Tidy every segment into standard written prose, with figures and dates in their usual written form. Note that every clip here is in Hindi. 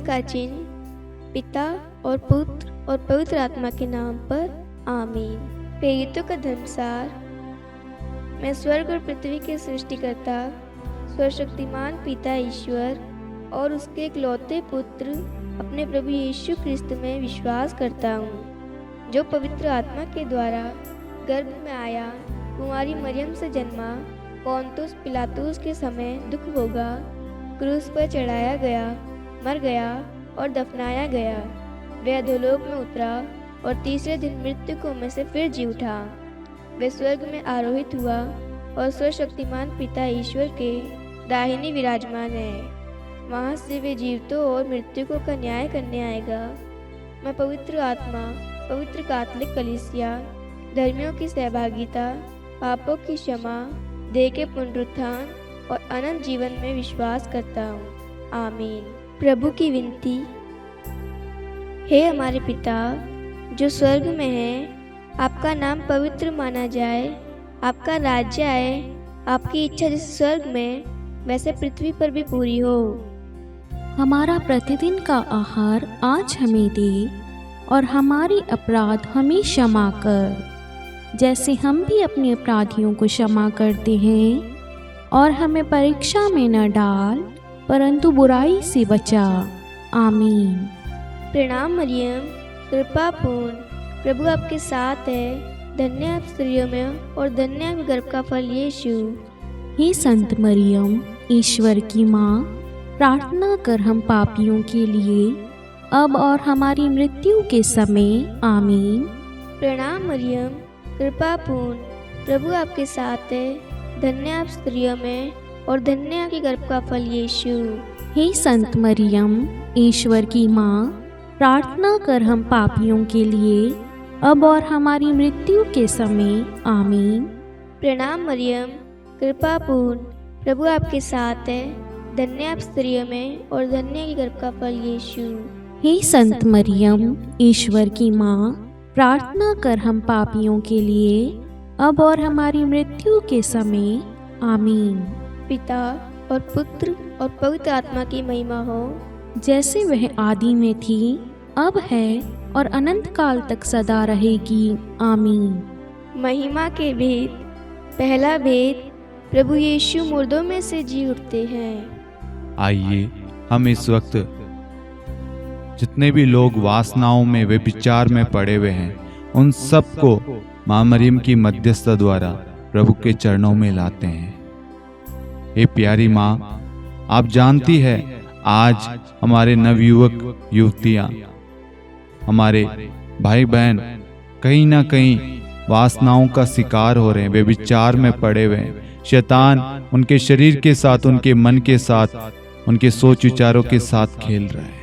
का चिन्ह पिता और पुत्र और पवित्र आत्मा के नाम पर आमीन। प्रेरितों का धर्मसार। मैं स्वर्ग और पृथ्वी के सृष्टिकर्ता सर्वशक्तिमान पिता ईश्वर और उसके इकलौते पुत्र अपने प्रभु यीशु ख्रिस्त में विश्वास करता हूँ, जो पवित्र आत्मा के द्वारा गर्भ में आया, कुंवारी मरियम से जन्मा, पोंतुस पिलातुस के समय दुख भोगा, क्रूस पर चढ़ाया गया, मर गया और दफनाया गया। वह अधोलोक में उतरा और तीसरे दिन मृतकों में से फिर जी उठा। वह स्वर्ग में आरोहित हुआ और सर्वशक्तिमान पिता ईश्वर के दाहिने विराजमान है। वहाँ से वे जीवितों और मृतकों का न्याय करने आएगा। मैं पवित्र आत्मा, पवित्र कैथोलिक कलीसिया, धर्मियों की सहभागिता, पापों की क्षमा, देह के पुनरुत्थान और अनंत जीवन में विश्वास करता हूँ। आमीन। प्रभु की विनती। हे हमारे पिता जो स्वर्ग में है, आपका नाम पवित्र माना जाए, आपका राज्य आए, आपकी इच्छा जैसे स्वर्ग में वैसे पृथ्वी पर भी पूरी हो। हमारा प्रतिदिन का आहार आज हमें दे और हमारी अपराध हमें क्षमा कर, जैसे हम भी अपने अपराधियों को क्षमा करते हैं, और हमें परीक्षा में न डाल परंतु बुराई से बचा। आमीन। प्रणाम मरियम, कृपा पूर्ण, प्रभु आपके साथ है, धन्य आप स्त्रियों में और धन्य आपके गर्भ का फल यीशु। हे संत मरियम, ईश्वर की माँ, प्रार्थना कर हम पापियों के लिए अब और हमारी मृत्यु के समय। आमीन। प्रणाम मरियम, कृपा पूर्ण, प्रभु आपके साथ है, धन्य आप स्त्रियों में और धन्य आपके गर्भ का फल यीशु। हे संत मरियम, ईश्वर की माँ, प्रार्थना कर हम पापियों के लिए अब और हमारी मृत्यु के समय। आमीन। प्रणाम मरियम, कृपा पूर्ण, प्रभु आपके साथ है, धन्य आप स्त्रियों में और धन्य के गर्भ का फल यीशु। हे संत मरियम, ईश्वर की माँ, प्रार्थना कर हम पापियों के लिए अब और हमारी मृत्यु के समय। आमीन। पिता और पुत्र और पवित्र आत्मा की महिमा हो, जैसे वह आदि में थी, अब है और अनंत काल तक सदा रहेगी। आमीन। महिमा के भेद। पहला भेद, प्रभु यीशु मुर्दों में से जी उठते हैं। आइए हम इस वक्त जितने भी लोग वासनाओं में वे विचार में पड़े हुए हैं, उन सबको माँ मरियम की मध्यस्थता द्वारा प्रभु के चरणों में लाते हैं। हे प्यारी माँ, आप जानती है आज हमारे नवयुवक युवतियाँ, हमारे भाई बहन कहीं ना कहीं वासनाओं का शिकार हो रहे हैं, वे विचार में पड़े हुए हैं। शैतान उनके शरीर के साथ, उनके मन के साथ, उनके सोच विचारों के साथ खेल रहा है।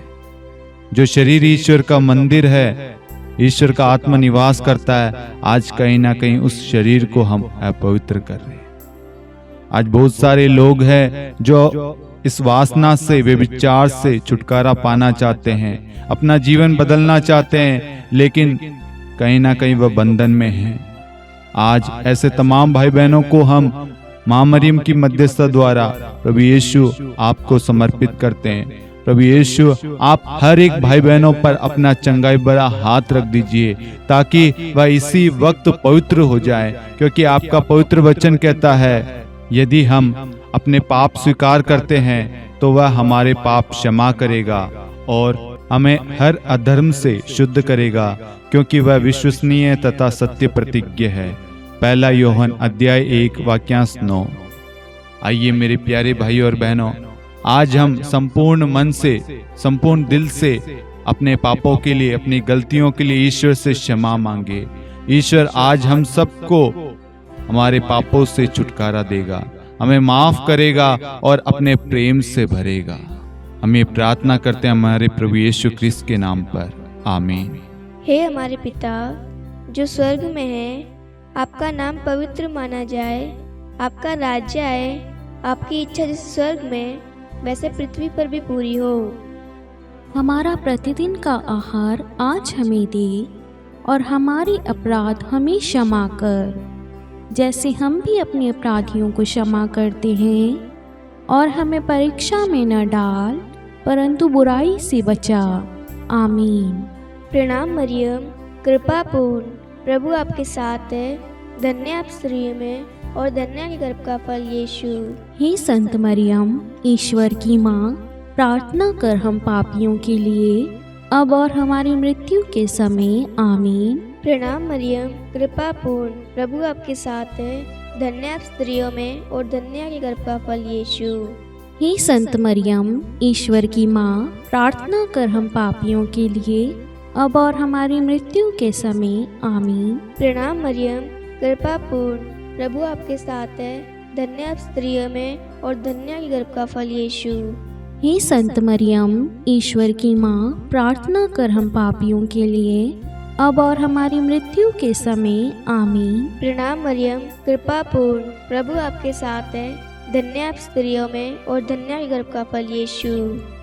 जो शरीर ईश्वर का मंदिर है, ईश्वर का आत्मा निवास करता है, आज कहीं ना कहीं उस शरीर को हम अपवित्र कर रहे हैं। आज बहुत सारे लोग हैं जो इस वासना से, वे विचार से छुटकारा पाना चाहते हैं, अपना जीवन बदलना चाहते हैं, लेकिन कहीं ना कहीं वह बंधन में हैं। आज ऐसे तमाम भाई बहनों को हम माँ मरियम की मध्यस्थता द्वारा प्रभु यीशु आपको समर्पित करते हैं। प्रभु यीशु, आप हर एक भाई बहनों पर अपना चंगाई भरा हाथ रख दीजिए, ताकि वह इसी वक्त पवित्र हो जाए, क्योंकि आपका पवित्र वचन कहता है, यदि हम अपने पाप स्वीकार करते हैं तो वह हमारे पाप क्षमा करेगा और हमें हर अधर्म से शुद्ध करेगा, क्योंकि वह विश्वसनीय तथा सत्य प्रतिज्ञ है। पहला यूहन्ना अध्याय 1 वाक्यांश 9। आइए मेरे प्यारे भाइयों और बहनों, आज हम संपूर्ण मन से, संपूर्ण दिल से अपने पापों के लिए, अपनी गलतियों के लिए ईश्वर से क्षमा मांगे। ईश्वर आज हम सबको हमारे पापों से छुटकारा देगा, हमें माफ करेगा और अपने प्रेम से भरेगा। हम ये प्रार्थना करते हैं हमारे प्रभु यीशु ख्रिस्त के नाम पर। आमीन। हे हमारे पिता जो स्वर्ग में है, आपका नाम पवित्र माना जाए, आपका राज्य आए, आपकी इच्छा जैसे स्वर्ग में वैसे पृथ्वी पर भी पूरी हो। हमारा प्रतिदिन का आहार आज हमें दे और हमारी अपराध हमें क्षमा कर, जैसे हम भी अपने अपराधियों को क्षमा करते हैं, और हमें परीक्षा में न डाल परंतु बुराई से बचा। आमीन। प्रणाम मरियम, कृपा पूर्ण, प्रभु आपके साथ है। धन्य आप स्त्रियों में और धन्य के गर्भ का फल यीशु। हे संत मरियम, ईश्वर की माँ, प्रार्थना कर हम पापियों के लिए, अब और हमारी मृत्यु के समय। आमीन। प्रणाम मरियम, कृपा पूर्ण, प्रभु आपके साथ है। धन्य आप स्त्रियों में और धन्य के गर्भ का फल यीशु। हे संत मरियम, ईश्वर की माँ, प्रार्थना कर हम पापियों के लिए, अब और हमारी मृत्यु के समय। आमीन। प्रणाम मरियम, कृपा पूर्ण, प्रभु आपके साथ है। धन्य आप स्त्रियों में और धन्य के गर्भ का फल यीशु। हे संत मरियम, ईश्वर की माँ, प्रार्थना कर हम पापियों के लिए, अब और हमारी मृत्यु के समय। आमीन। प्रणाम मरियम, कृपा पूर्ण, प्रभु आपके साथ है। धन्य आप स्त्रियों में और धन्य के गर्भ का फल यीशु।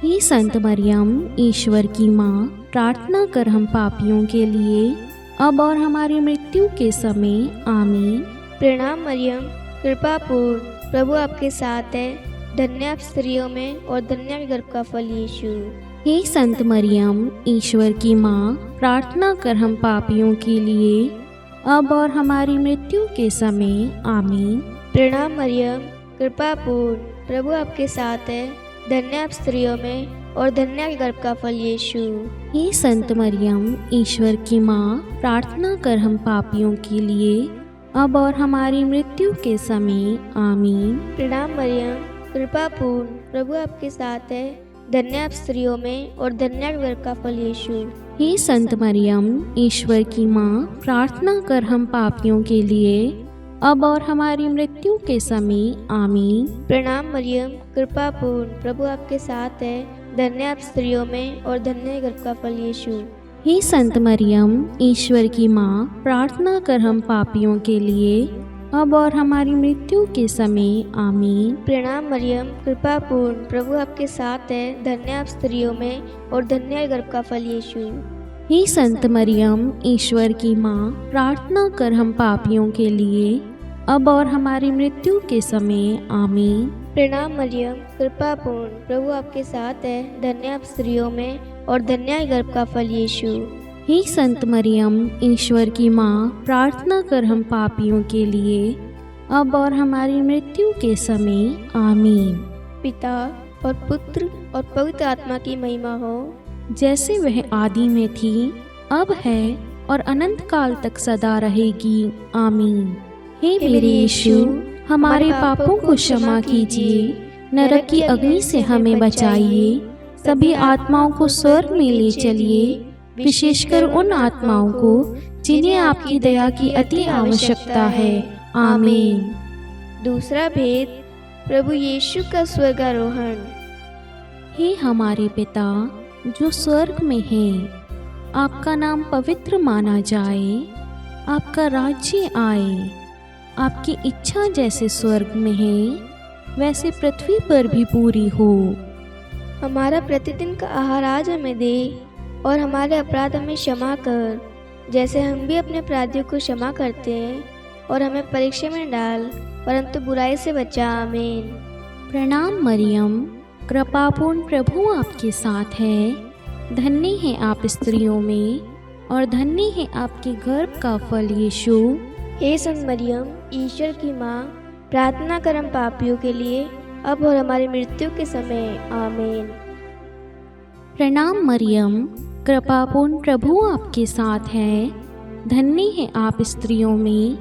हे संत मरियम, ईश्वर की माँ, प्रार्थना कर हम पापियों के लिए, अब और हमारी मृत्यु के समय। आमीन। प्रणाम मरियम, कृपा पूर्ण, प्रभु आपके साथ है। धन्य आप स्त्रियों में और धन्य के गर्भ का फल यीशु। हे संत मरियम, ईश्वर की माँ, प्रार्थना कर हम पापियों के लिए, अब और हमारी मृत्यु के समय। आमीन। प्रणाम मरियम, कृपा पूर्ण, प्रभु आपके साथ है। धन्य आप स्त्रियों में और धन्य के गर्भ का फल यीशु। हे संत मरियम, ईश्वर की माँ, प्रार्थना कर हम पापियों के लिए, अब और हमारी मृत्यु के समय। आमीन। प्रणाम मरियम, कृपा पूर्ण, प्रभु आपके साथ है। धन्य आप स्त्रियों में और धन्य के गर्भ का फल यीशु। हे संत मरियम, ईश्वर की माँ, प्रार्थना कर हम पापियों के लिए, अब और हमारी मृत्यु के समय। आमीन। प्रणाम मरियम, कृपा पूर्ण, प्रभु आपके साथ है। धन्य आप स्त्रियों में और धन्य के गर्भ का फल यीशु। हे संत मरियम, ईश्वर की माँ, प्रार्थना कर हम पापियों के लिए, अब और हमारी मृत्यु के समय। आमीन। प्रणाम मरियम, कृपा पूर्ण, प्रभु आपके साथ है। धन्य आप स्त्रियों में और धन्य के गर्भ का फल यीशु। हे संत मरियम, ईश्वर की माँ, प्रार्थना कर हम पापियों के लिए, अब और हमारी मृत्यु के समय। आमीन। प्रणाम मरियम, कृपा पूर्ण, प्रभु आपके साथ है। धन्य आप स्त्रियों में और धन्य के गर्भ का फल यीशु। हे संत मरियम, ईश्वर की माँ, प्रार्थना कर हम पापियों के लिए, अब और हमारी मृत्यु के समय। आमीन। पिता और पुत्र और पवित्र आत्मा की महिमा हो, जैसे वह आदि में थी, अब है और अनंत काल तक सदा रहेगी। आमीन। हे मेरे यीशु, हमारे पापों को क्षमा कीजिए, नरक की अग्नि से हमें बचाइए, सभी आत्माओं को स्वर्ग में ले चलिए, विशेषकर उन आत्माओं को जिन्हें आपकी दया की अति आवश्यकता है। आमीन। दूसरा भेद, प्रभु यीशु का स्वर्गारोहण। हे हमारे पिता जो स्वर्ग में है, आपका नाम पवित्र माना जाए, आपका राज्य आए, आपकी इच्छा जैसे स्वर्ग में है वैसे पृथ्वी पर भी पूरी हो। हमारा प्रतिदिन का आहार आज हमें दे और हमारे अपराध हमें क्षमा कर, जैसे हम भी अपने अपराधियों को क्षमा करते हैं, और हमें परीक्षा में डाल, परंतु बुराई से बचा। आमीन। प्रणाम मरियम, कृपापूर्ण, प्रभु आपके साथ है। धन्य है आप स्त्रियों में और धन्य है आपके गर्भ का फल यीशु। हे संत मरियम, ईश्वर की माँ, प्रार्थना कर हम पापियों के लिए, अब और हमारी मृत्यु के समय। आमीन। प्रणाम मरियम, कृपापूर्ण, प्रभु आपके साथ है। धन्य है आप स्त्रियों में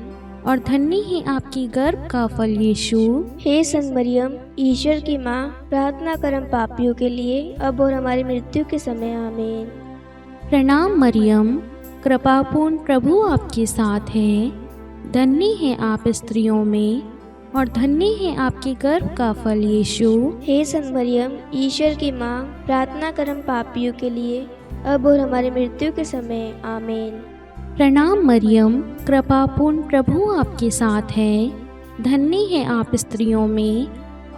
और धन्य है आपकी गर्भ का फल यीशु। हे संत मरियम, ईश्वर की माँ, प्रार्थना कर हम पापियों के लिए, अब और हमारी मृत्यु के समय। आमीन। प्रणाम मरियम, कृपापूर्ण, प्रभु आपके साथ है। धन्य है आप स्त्रियों में और धन्य है आपके गर्भ का फल यीशु। हे संत मरियम, ईश्वर की माँ, प्रार्थना कर हम पापियों के लिए, अब और हमारी मृत्यु के समय। आमीन। प्रणाम मरियम, कृपापूर्ण, प्रभु आपके साथ है। धन्य है आप स्त्रियों में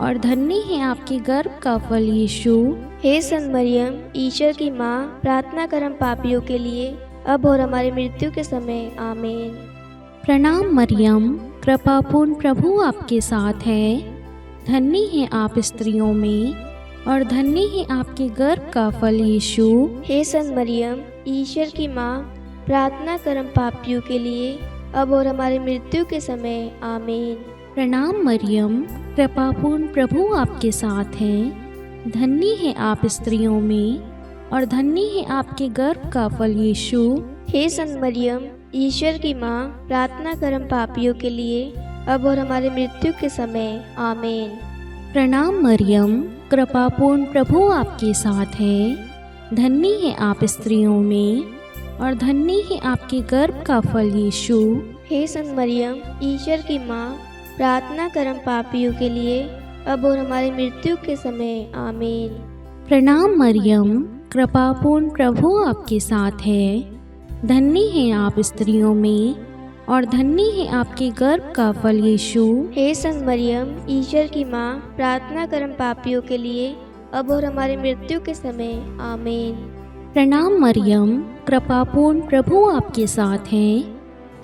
और धन्य है आपके गर्भ का फल यीशु। हे संत मरियम, ईश्वर की माँ, प्रार्थना कर हम पापियों के लिए, अब और हमारी मृत्यु के समय। आमीन। प्रणाम मरियम, कृपापूर्ण, प्रभु आपके साथ है। धन्य है आप स्त्रियों में और धन्य है आपके गर्भ का फल यीशु। हे संत मरियम, ईश्वर की माँ, प्रार्थना कर हम पापियों के लिए, अब और हमारी मृत्यु के समय। आमीन। प्रणाम मरियम, कृपापूर्ण प्रभु आपके साथ हैं। धन्य है आप स्त्रियों में, और धन्य है आपके गर्भ का फल यीशु। हे संत मरियम, ईश्वर की माँ, प्रार्थना कर हम पापियों के लिए, अब और हमारी मृत्यु के समय। आमीन। प्रणाम मरियम, कृपापूर्ण प्रभु आपके साथ हैं। धन्य है आप स्त्रियों में, और धन्य है आपके गर्भ का फल यीशु। हे संत मरियम, ईश्वर की माँ, प्रार्थना कर हम पापियों के लिए, अब और हमारी मृत्यु के समय। आमीन। प्रणाम मरियम, कृपापूर्ण प्रभु आपके साथ है। धन्य है आप स्त्रियों में, और धन्य है आपके गर्भ का फल यीशु। हे संत मरियम, ईश्वर की माँ, प्रार्थना कर हम पापियों के लिए, अब और हमारी मृत्यु के समय। आमीन। प्रणाम मरियम, कृपापूर्ण प्रभु आपके साथ हैं।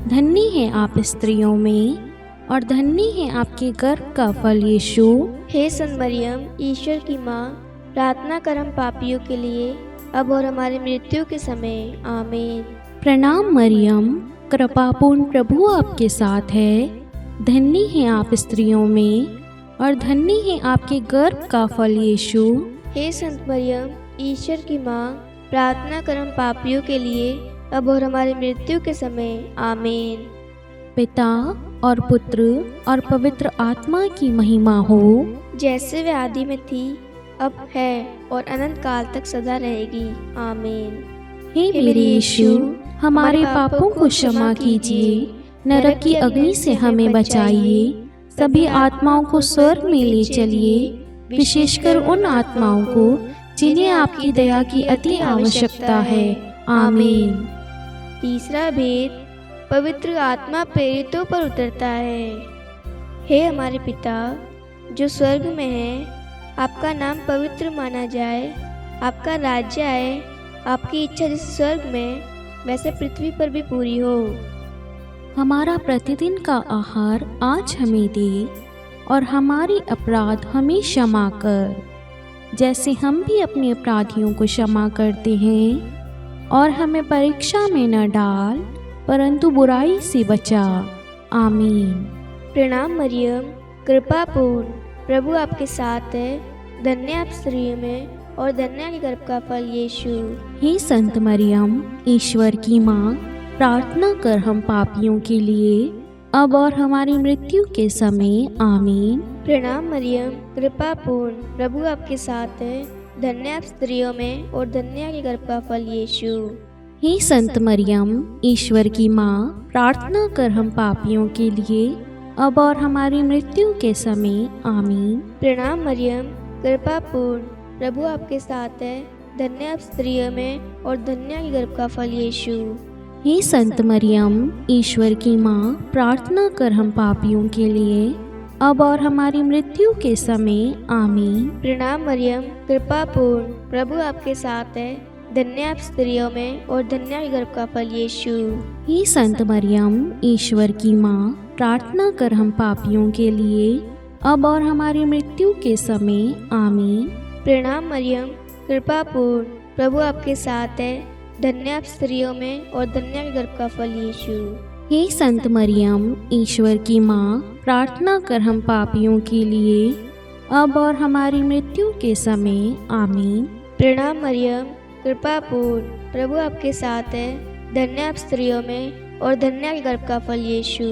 धन्य है आप स्त्रियों में, और धन्य है आपके गर्भ का फल यीशु। हे संत मरियम, ईश्वर की माँ, प्रार्थना कर हम पापियों के लिए, अब और हमारी मृत्यु के समय। आमीन। प्रणाम मरियम, कृपापूर्ण प्रभु आपके साथ है। धन्य है आप स्त्रियों में, और धन्य है आपके गर्भ का फल यीशु। हे संत मरियम, ईश्वर की माँ, प्रार्थना कर हम पापियों के लिए, अब और हमारी मृत्यु के समय। आमीन। पिता और पुत्र और पवित्र आत्मा की महिमा हो, जैसे वे आदि में थी, अब है, और अनंत काल तक सदा रहेगी। आमीन। हे मेरे यीशु, हमारे पापों को क्षमा कीजिए, नरक की अग्नि से हमें बचाइए, सभी आत्माओं को स्वर्ग में ले चलिए, विशेषकर उन आत्माओं को जिन्हें आपकी दया की अति आवश्यकता है। आमीन। तीसरा भेद, पवित्र आत्मा प्रेरितों पर उतरता है। हे हमारे पिता जो स्वर्ग में है, आपका नाम पवित्र माना जाए, आपका राज्य आए, आपकी इच्छा जैसे स्वर्ग में वैसे पृथ्वी पर भी पूरी हो। हमारा प्रतिदिन का आहार आज हमें दे, और हमारे अपराध हमें क्षमा कर, जैसे हम भी अपने अपराधियों को क्षमा करते हैं, और हमें परीक्षा में न डाल, परंतु बुराई से बचा। आमीन। प्रणाम मरियम, कृपापूर्ण प्रभु आपके साथ है। धन्य आप स्त्रियों में, और धन्य के गर्भ का फल यीशु। हे संत मरियम, ईश्वर की माँ, प्रार्थना कर हम पापियों के लिए, अब और हमारी मृत्यु के समय। आमीन। प्रणाम मरियम, कृपापूर्ण प्रभु आपके साथ है। धन्य आप स्त्रियों में, और धन्य के गर्भ का फल यीशु। हे संत मरियम, ईश्वर की माँ, प्रार्थना कर हम पापियों के लिए, अब और हमारी मृत्यु के समय। आमीन। प्रणाम मरियम, कृपापूर्ण प्रभु आपके साथ है। धन्य आप स्त्रियों में, और धन्य के गर्भ का फल यीशु। हे संत मरियम, ईश्वर की माँ, प्रार्थना कर हम पापियों के लिए, अब और हमारी मृत्यु के समय। आमीन। प्रणाम मरियम, कृपापूर्ण प्रभु आपके साथ है। धन्य आप स्त्रियों में, और धन्य के गर्भ का फल यीशु। हे संत मरियम, ईश्वर की माँ, प्रार्थना कर हम पापियों के लिए, अब और हमारी मृत्यु के समय। आमीन। प्रणाम मरियम, कृपापूर्ण प्रभु आपके साथ है। धन्य आप स्त्रियों में, और धन्य के गर्भ का फल यीशु। हे संत मरियम, ईश्वर की माँ, प्रार्थना कर हम पापियों के लिए, अब और हमारी मृत्यु के समय। आमीन। प्रणाम मरियम, कृपापूर्ण प्रभु आपके साथ है। धन्य आप स्त्रियों में, और धन्य के गर्भ का फल यीशु।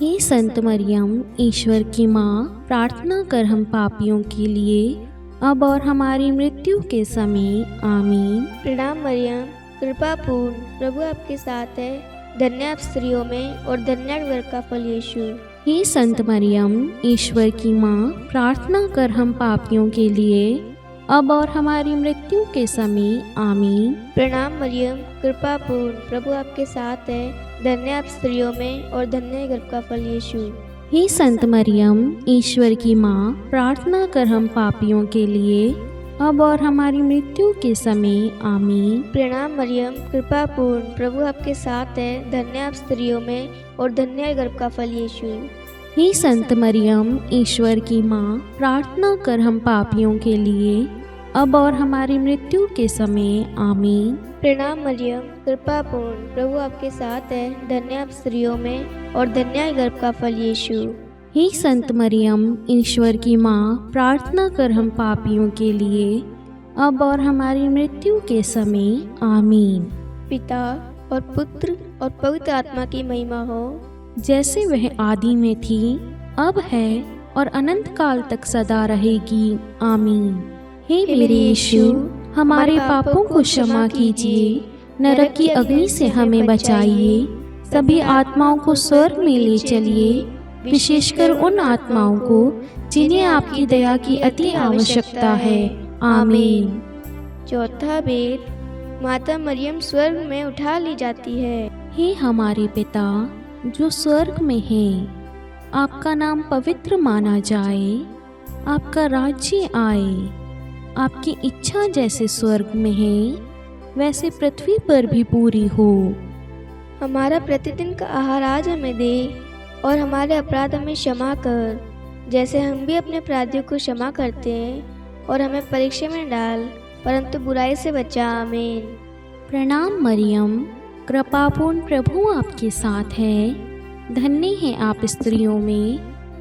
हे संत मरियम, ईश्वर की माँ, प्रार्थना कर हम पापियों के लिए, अब और हमारी मृत्यु के समय। आमीन। प्रणाम मरियम, कृपापूर्ण प्रभु आपके साथ है। धन्य आप स्त्रियों में, और धन्य के गर्भ का फल यीशु। हे संत मरियम, ईश्वर की माँ, प्रार्थना कर हम पापियों के लिए, अब और हमारी मृत्यु के समय। आमीन। प्रणाम मरियम, कृपापूर्ण प्रभु आपके साथ है। धन्य आप स्त्रियों में, और धन्य के गर्भ का फल यीशु। हे संत मरियम, ईश्वर की माँ, प्रार्थना कर हम पापियों के लिए, अब और हमारी मृत्यु के समय। आमीन। प्रणाम मरियम, कृपापूर्ण प्रभु आपके साथ है। धन्य आप स्त्रियों में, और धन्य के गर्भ का फल यीशु। हे संत मरियम, ईश्वर की माँ, प्रार्थना कर हम पापियों के लिए, अब और हमारी मृत्यु के समय आमीन। प्रणाम मरियम, कृपा पूर्ण, प्रभु आपके साथ है। धन्य आप स्त्रियों में और धन्य है गर्भ का फल यीशु। हे संत मरियम, ईश्वर की माँ, प्रार्थना कर हम पापियों के लिए, अब और हमारी मृत्यु के समय आमीन। पिता और पुत्र और पवित्र आत्मा की महिमा हो, जैसे वह आदि में थी, अब है और अनंत काल तक सदा रहेगी आमीन। हे मेरे यीशु, हमारे पापों को क्षमा कीजिए, नरक की अग्नि से हमें बचाइए, सभी आत्माओं को स्वर्ग में ले चलिए, विशेषकर उन आत्माओं को जिन्हें आपकी दया की अति आवश्यकता है आमीन। चौथा भेद, माता मरियम स्वर्ग में उठा ली जाती है। हे हमारे पिता जो स्वर्ग में है, आपका नाम पवित्र माना जाए, आपका राज्य आए, आपकी इच्छा जैसे स्वर्ग में है वैसे पृथ्वी पर भी पूरी हो। हमारा प्रतिदिन का आहार आज हमें दे, और हमारे अपराध हमें क्षमा कर, जैसे हम भी अपने अपराधियों को क्षमा करते हैं, और हमें परीक्षा में डाल, परंतु बुराई से बचा आमीन। प्रणाम मरियम, कृपापूर्ण, प्रभु आपके साथ है। धन्य है आप स्त्रियों में,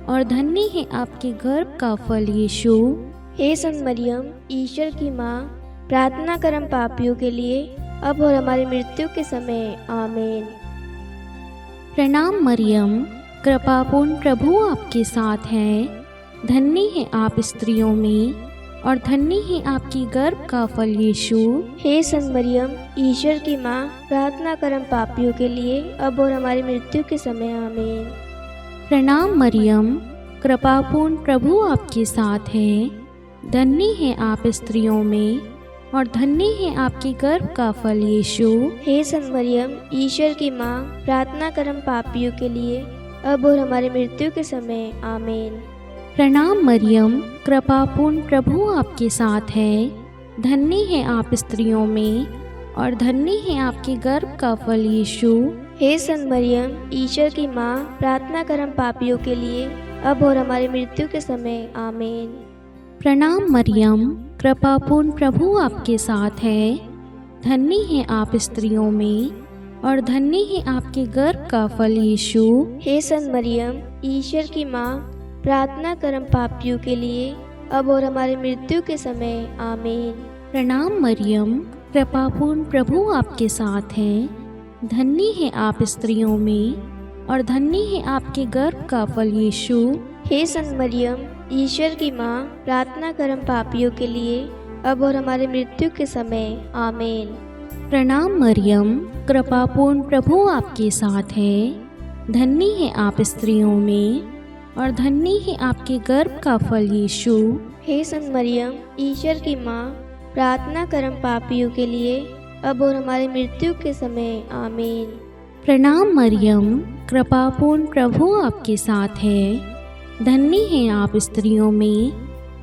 और धन्य है आपके गर्भ का फल यीशु। हे संत मरियम, ईश्वर की माँ, प्रार्थना कर हम पापियों के लिए, अब और हमारी मृत्यु के समय आमीन। प्रणाम मरियम, कृपापूर्ण, प्रभु आपके साथ है। धन्य है आप स्त्रियों में, और धन्य है आपकी गर्भ का फल यीशु। हे संत मरियम, ईश्वर की माँ, प्रार्थना कर हम पापियों के लिए, अब और हमारी मृत्यु के समय आमीन। प्रणाम मरियम, कृपापूर्ण, प्रभु आपके साथ है। धन्य है आप स्त्रियों में, और धन्य है आपके गर्भ का फल यीशु। हे संत मरियम, ईश्वर की माँ, प्रार्थना कर हम पापियों के लिए, अब और हमारी मृत्यु के समय आमीन। प्रणाम मरियम, कृपापूर्ण, प्रभु आपके साथ है। धन्य है आप स्त्रियों में, और धन्य है आपके गर्भ का फल यीशु। हे संत मरियम, ईश्वर की माँ, प्रार्थना कर हम पापियों के लिए, अब और हमारी मृत्यु के समय आमीन। प्रणाम मरियम, कृपापूर्ण, प्रभु आपके साथ है। धन्य है आप स्त्रियों में, और धन्य है आपके गर्भ का फल यीशु। हे संत मरियम, ईश्वर की माँ, प्रार्थना कर हम पापियों के लिए, अब और हमारी मृत्यु के समय आमीन। प्रणाम मरियम, कृपापूर्ण, प्रभु आपके साथ है। धन्य है आप स्त्रियों में, और धन्य है आपके गर्भ का फल यीशु। हे संत मरियम, ईश्वर की माँ, प्रार्थना कर हम पापियों के लिए, अब और हमारी मृत्यु के समय आमीन। प्रणाम मरियम, कृपापूर्ण, प्रभु आपके साथ है। धन्य है आप स्त्रियों में, और धन्य है आपके गर्भ का फल यीशु। हे संत मरियम, ईश्वर की माँ, प्रार्थना कर हम पापियों के लिए, अब और हमारी मृत्यु के समय आमीन। प्रणाम मरियम, कृपापूर्ण, प्रभु आपके साथ है। धन्य है आप स्त्रियों में,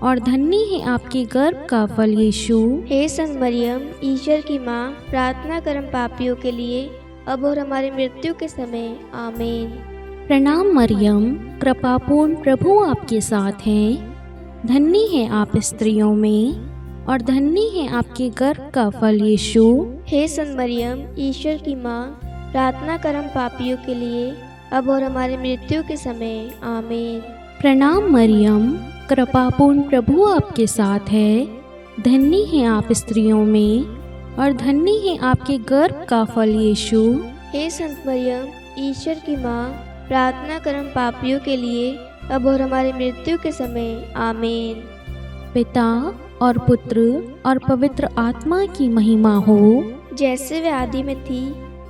और धन्य है आपके गर्भ का फल यीशु। हे संत मरियम, ईश्वर की माँ, प्रार्थना कर हम पापियों के लिए, अब और हमारी मृत्यु के समय आमीन। प्रणाम मरियम, कृपापूर्ण, प्रभु आपके साथ है। धन्य है आप स्त्रियों में, और धन्य है आपके गर्भ का फल यीशु। हे संत मरियम, ईश्वर की माँ, प्रार्थना कर हम पापियों के लिए, अब और हमारी मृत्यु के समय आमीन। प्रणाम मरियम, कृपापूर्ण, प्रभु आपके साथ है। धन्य है आप स्त्रियों में, और धन्य है आपके गर्भ का फल यीशु। हे संत मरियम, ईश्वर की माँ, प्रार्थना कर हम पापियों के लिए, अब और हमारी मृत्यु के समय आमीन। पिता और पुत्र और पवित्र आत्मा की महिमा हो, जैसे वे आदि में थी,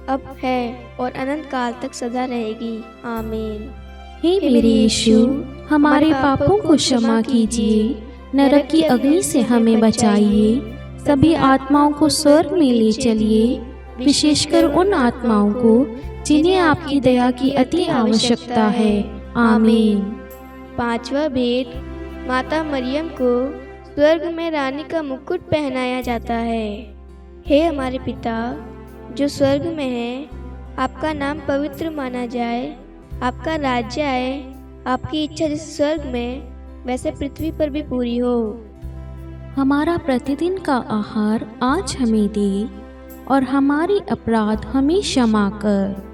अब है और अनंत काल तक सदा रहेगी आमीन। हे मेरे यीशु, हमारे पापों को क्षमा कीजिए, नरक की अग्नि से हमें बचाइए, सभी आत्माओं को स्वर्ग में ले चलिए, विशेषकर उन आत्माओं को जिन्हें आपकी दया की अति आवश्यकता है आमीन। पांचवा भेद, माता मरियम को स्वर्ग में रानी का मुकुट पहनाया जाता है। हे हमारे पिता जो स्वर्ग में है, आपका नाम पवित्र माना जाए, आपका राज्य आए, आपकी इच्छा जैसे स्वर्ग में वैसे पृथ्वी पर भी पूरी हो। हमारा प्रतिदिन का आहार आज हमें दे, और हमारे अपराध हमें क्षमा कर,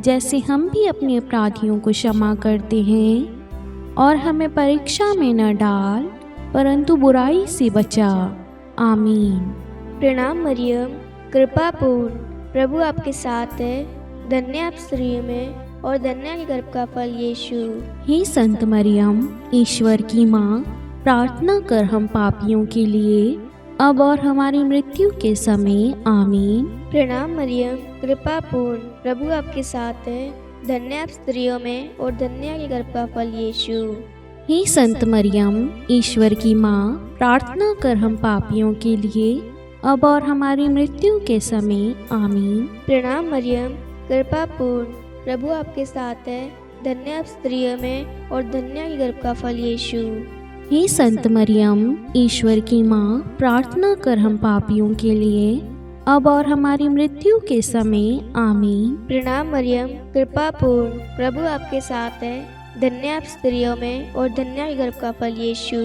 जैसे हम भी अपने अपराधियों को क्षमा करते हैं। और हमें परीक्षा में न डाल, परंतु बुराई से बचा। आमीन। प्रणाम मरियम, कृपा पूर्ण, प्रभु आपके साथ है। धन्य आप स्त्रियों में और धन्य के गर्भ का फल यीशु। हे संत मरियम, ईश्वर की माँ, प्रार्थना कर हम पापियों के लिए, अब और हमारी मृत्यु के समय। आमीन। प्रणाम मरियम, कृपा पूर्ण, प्रभु आपके साथ है। धन्य आप स्त्रियों में और धन्य के गर्भ का फल यीशु। हे संत मरियम, ईश्वर की माँ, प्रार्थना कर हम पापियों के लिए, अब और हमारी मृत्यु के समय। आमीन। प्रणाम मरियम, कृपा पूर्ण, प्रभु आपके साथ है। धन्य आप स्त्रियों में और धन्य के गर्भ का फल यीशु। हे संत मरियम, ईश्वर की माँ, प्रार्थना कर हम पापियों के लिए, अब और हमारी मृत्यु के समय। आमीन। प्रणाम मरियम, कृपा पूर्ण, प्रभु आपके साथ है। धन्य आप स्त्रियों में और धन्य के गर्भ का फल यीशु।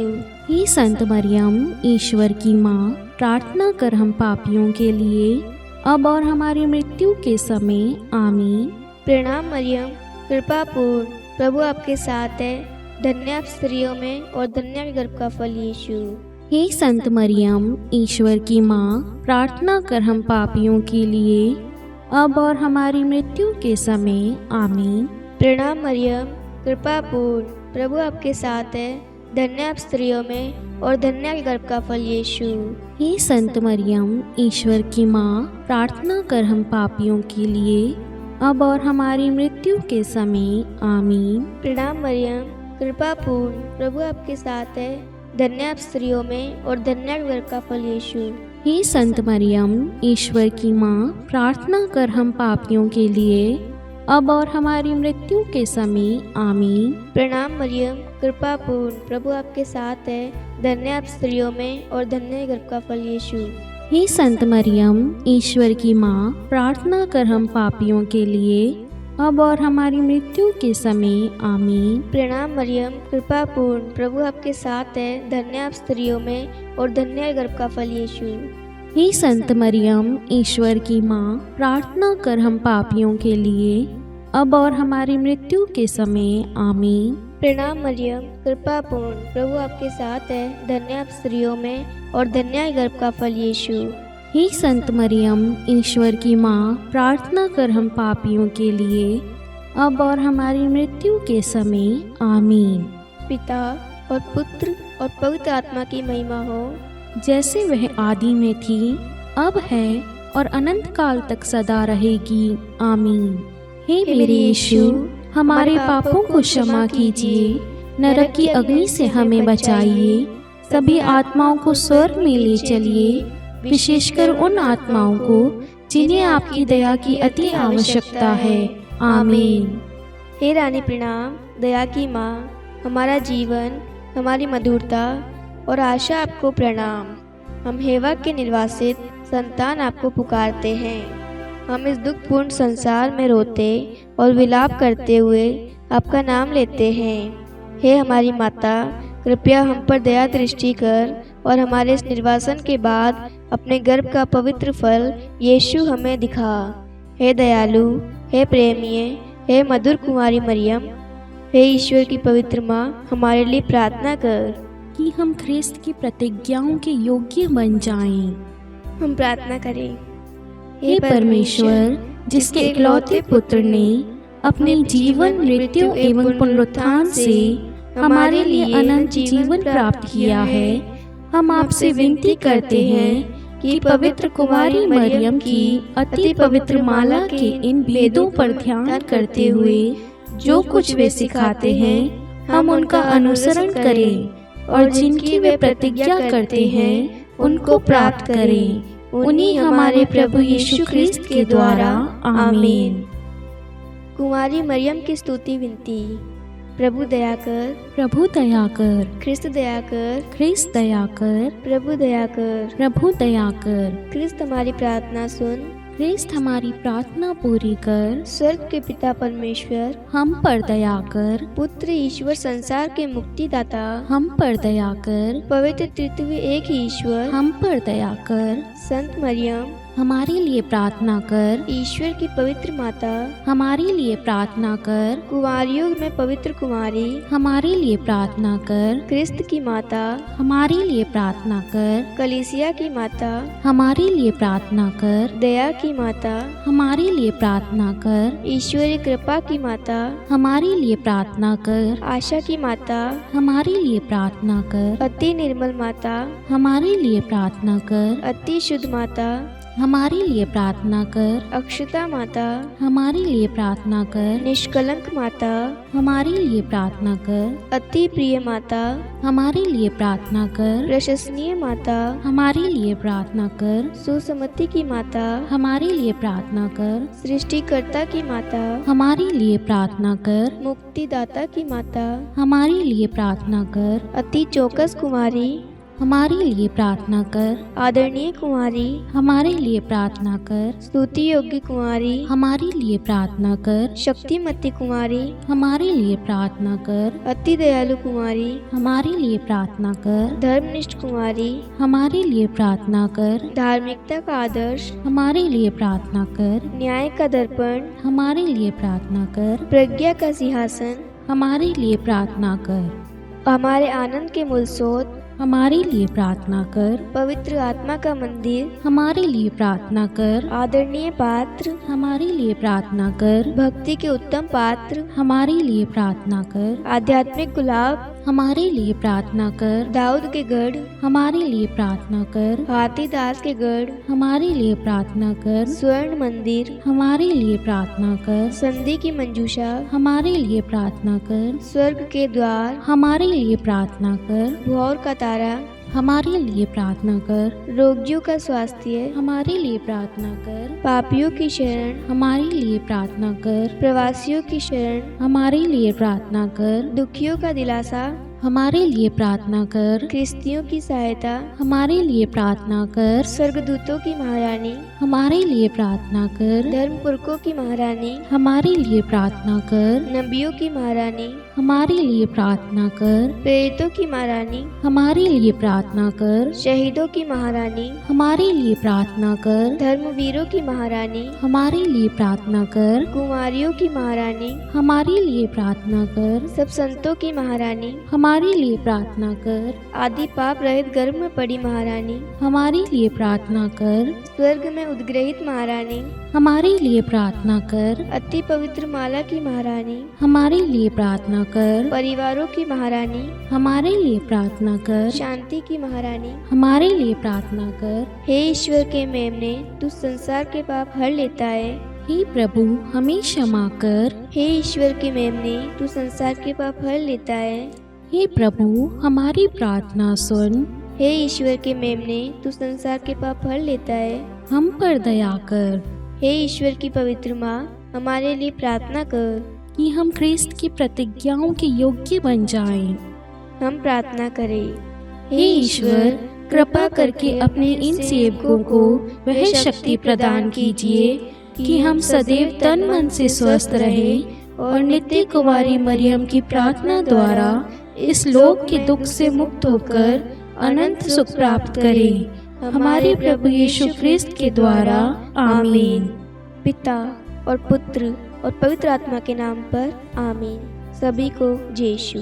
हे संत मरियम, ईश्वर की माँ, प्रार्थना कर हम पापियों के लिए, अब और हमारी मृत्यु के समय। आमीन। प्रणाम मरियम, कृपा पूर्ण, प्रभु आपके साथ है। धन्य आप स्त्रियों में और धन्य के गर्भ का फल यीशु। हे संत मरियम, ईश्वर की माँ, प्रार्थना कर हम पापियों के लिए, अब और हमारी मृत्यु के समय। आमीन। प्रणाम मरियम, कृपा पूर्ण, प्रभु आपके साथ है। धन्य आप स्त्रियों में और धन्य के गर्भ का फल यीशु। हे संत मरियम, ईश्वर की माँ, प्रार्थना कर हम पापियों के लिए, अब और हमारी मृत्यु के समय। आमीन। प्रणाम मरियम, कृपा पूर्ण, प्रभु आपके साथ है। धन्य आप स्त्रियों में और धन्य के गर्भ का फल यीशु। हे संत मरियम, ईश्वर की माँ, प्रार्थना कर हम पापियों के लिए, अब और हमारी मृत्यु के समय। आमीन। प्रणाम मरियम, कृपा पूर्ण, प्रभु आपके साथ है। धन्य आप स्त्रियों में और धन्य के गर्भ का फल यीशु। हे संत मरियम, ईश्वर की माँ, प्रार्थना कर हम पापियों के लिए, अब और हमारी मृत्यु के समय। आमीन। प्रणाम मरियम, कृपा पूर्ण, प्रभु आपके साथ है। धन्य आप स्त्रियों में और धन्य के गर्भ का फल यीशु। हे संत मरियम, ईश्वर की माँ, प्रार्थना कर हम पापियों के लिए, अब और हमारी मृत्यु के समय। आमीन। प्रणाम मरियम, कृपा पूर्ण, प्रभु आपके साथ है। धन्य आप स्त्रियों में और धन्य के गर्भ का फल यीशु। हे संत मरियम, ईश्वर की माँ, प्रार्थना कर हम पापियों के लिए, अब और हमारी मृत्यु के समय। आमीन। पिता और पुत्र और पवित्र आत्मा की महिमा हो, जैसे वह आदि में थी, अब है और अनंत काल तक सदा रहेगी। आमीन। हे मेरे यीशु, हमारे पापों को क्षमा कीजिए, नरक की अग्नि से हमें बचाइए, सभी आत्माओं को स्वर्ग में ले चलिए, विशेषकर उन आत्माओं को जिन्हें आपकी दया की अति आवश्यकता है। आमीन। हे रानी प्रणाम, दया की माँ, हमारा जीवन, हमारी मधुरता और आशा आपको प्रणाम। हम हेवा के निर्वासित संतान आपको पुकारते हैं। हम इस दुखपूर्ण संसार में रोते और विलाप करते हुए आपका नाम लेते हैं। हे हमारी माता, कृपया हम पर दया दृष्टि कर और हमारे इस निर्वासन के बाद अपने गर्भ का पवित्र फल यीशु हमें दिखा। हे दयालु, हे प्रेमीय, हे मधुर कुमारी मरियम, हे ईश्वर की पवित्र माँ, हमारे लिए प्रार्थना कर कि हम ख्रिस्त की प्रतिज्ञाओं के योग्य बन जाएं। हम प्रार्थना करें। हे परमेश्वर, जिसके इकलौते पुत्र ने अपने जीवन, मृत्यु एवं पुनरुत्थान से हमारे लिए अनंत जीवन प्राप्त किया है, हम आपसे विनती करते हैं कि पवित्र कुमारी मरियम की अति पवित्र माला के इन वेदों पर ध्यान करते हुए जो कुछ वे सिखाते हैं, हम उनका अनुसरण करें और जिनकी वे प्रतिज्ञा करते हैं उनको प्राप्त करें। उन्हीं हमारे प्रभु यीशु ख्रिस्त के द्वारा। आमीन। कुमारी मरियम की स्तुति विनती। प्रभु दया कर, प्रभु दया कर, ख्रिस्त दया कर, ख्रिस्त दया कर, प्रभु दया कर, प्रभु दया कर, ख्रिस्त हमारी प्रार्थना सुन, ख्रिस्त हमारी प्रार्थना पूरी कर, स्वर्ग के पिता परमेश्वर, हम पर दया कर, पुत्र ईश्वर संसार के मुक्तिदाता, हम पर दया कर, पवित्र तृतीय एक ही ईश्वर, हम पर दया कर, संत मरियम, हमारे लिए प्रार्थना कर, ईश्वर की पवित्र माता, हमारे लिए प्रार्थना कर, कुंवारियों में पवित्र कुमारी, हमारे लिए प्रार्थना कर, क्रिस्त की माता, हमारे लिए प्रार्थना कर, कलीसिया की माता, हमारे लिए प्रार्थना कर, दया की माता, हमारे लिए प्रार्थना कर, ईश्वरीय कृपा की माता, हमारे लिए प्रार्थना कर, आशा की माता, हमारे लिए प्रार्थना कर, अति निर्मल माता, हमारे लिए प्रार्थना कर, अति शुद्ध माता, हमारे लिए प्रार्थना कर, अक्षता माता, हमारे लिए प्रार्थना कर, निष्कलंक माता, हमारे लिए प्रार्थना कर, अति प्रिय माता, हमारे लिए प्रार्थना कर, प्रशंसनीय माता, हमारे लिए प्रार्थना कर, सुसमति की माता, हमारे लिए प्रार्थना कर, सृष्टिकर्ता की माता, हमारे लिए प्रार्थना कर, मुक्तिदाता की माता, हमारे लिए प्रार्थना कर, अति चौकस कुमारी, हमारे लिए प्रार्थना कर, आदरणीय कुमारी, हमारे लिए प्रार्थना कर, स्तुति योग्य कुमारी, हमारे लिए प्रार्थना कर, शक्तिमती कुमारी, हमारे लिए प्रार्थना कर, अति दयालु कुमारी, हमारे लिए प्रार्थना कर, धर्मनिष्ठ कुमारी, हमारे लिए प्रार्थना कर, धार्मिकता का आदर्श, हमारे लिए प्रार्थना कर, न्याय का दर्पण, हमारे लिए प्रार्थना कर, प्रज्ञा का सिंहासन, हमारे लिए प्रार्थना कर, हमारे आनंद के मूल स्रोत, हमारे लिए प्रार्थना कर, पवित्र आत्मा का मंदिर, हमारे लिए प्रार्थना कर, आदरणीय पात्र, हमारे लिए प्रार्थना कर, भक्ति के उत्तम पात्र, हमारे लिए प्रार्थना कर, आध्यात्मिक गुलाब, हमारे लिए प्रार्थना कर, दाऊद के गढ़, हमारे लिए प्रार्थना कर, हाथीदास के गढ़, हमारे लिए प्रार्थना कर, स्वर्ण मंदिर, हमारे लिए प्रार्थना कर, संधि की मंजूषा, हमारे लिए प्रार्थना कर, स्वर्ग के द्वार, हमारे लिए प्रार्थना कर, भौर का तारा, हमारे लिए प्रार्थना कर, रोगियों का स्वास्थ्य, हमारे लिए प्रार्थना कर, पापियों की शरण, हमारे लिए प्रार्थना कर, प्रवासियों की शरण, हमारे लिए प्रार्थना कर, दुखियों का दिलासा, हमारे लिए प्रार्थना कर, ख्रिस्तियों की सहायता, हमारे लिए प्रार्थना कर, स्वर्गदूतों की महारानी, हमारे लिए प्रार्थना कर, धर्मपुरखों की महारानी, हमारे लिए प्रार्थना कर, नबियों की महारानी, हमारे लिए प्रार्थना कर, प्रेरितों की महारानी, हमारे लिए प्रार्थना कर, शहीदों की महारानी, हमारे लिए प्रार्थना कर, धर्मवीरों की महारानी, हमारे लिए प्रार्थना कर, कुमारियों की महारानी, हमारे लिए प्रार्थना कर, सब संतों की महारानी, हमारे लिए प्रार्थना कर, आदि पाप रहित गर्भ में पड़ी महारानी, हमारे लिए प्रार्थना कर, स्वर्ग में उद्ग्रहित महारानी, हमारे लिए प्रार्थना कर, अति पवित्र माला की महारानी, हमारे लिए प्रार्थना कर, परिवारों की महारानी, हमारे लिए प्रार्थना कर, शांति की महारानी, हमारे लिए प्रार्थना कर, हे ईश्वर के मेमने, तू संसार के पाप हर लेता है। हे प्रभु हमें क्षमा कर, हे ईश्वर के मेमने, तू संसार के पाप हर लेता है। हे प्रभु हमारी प्रार्थना सुन, हे ईश्वर के मेमने, तू संसार के पाप हर लेता है। हम पर दया कर, हे ईश्वर की पवित्र माँ, हमारे लिए प्रार्थना कर कि हम ख्रिस्त की प्रतिज्ञाओं के योग्य बन जाएं। हम प्रार्थना करें। हे ईश्वर कृपा करके अपने इन सेवकों को वह शक्ति प्रदान कीजिए कि हम सदैव तन मन से स्वस्थ रहें और नित्य कुमारी मरियम की प्रार्थना द्वारा इस लोक के दुख से मुक्त होकर अनंत सुख प्राप्त करें। हमारे प्रभु यीशु ख्रिस्त के द्वारा आमीन। पिता और पुत्र और पवित्र आत्मा के नाम पर आमीन। सभी को जय यीशु।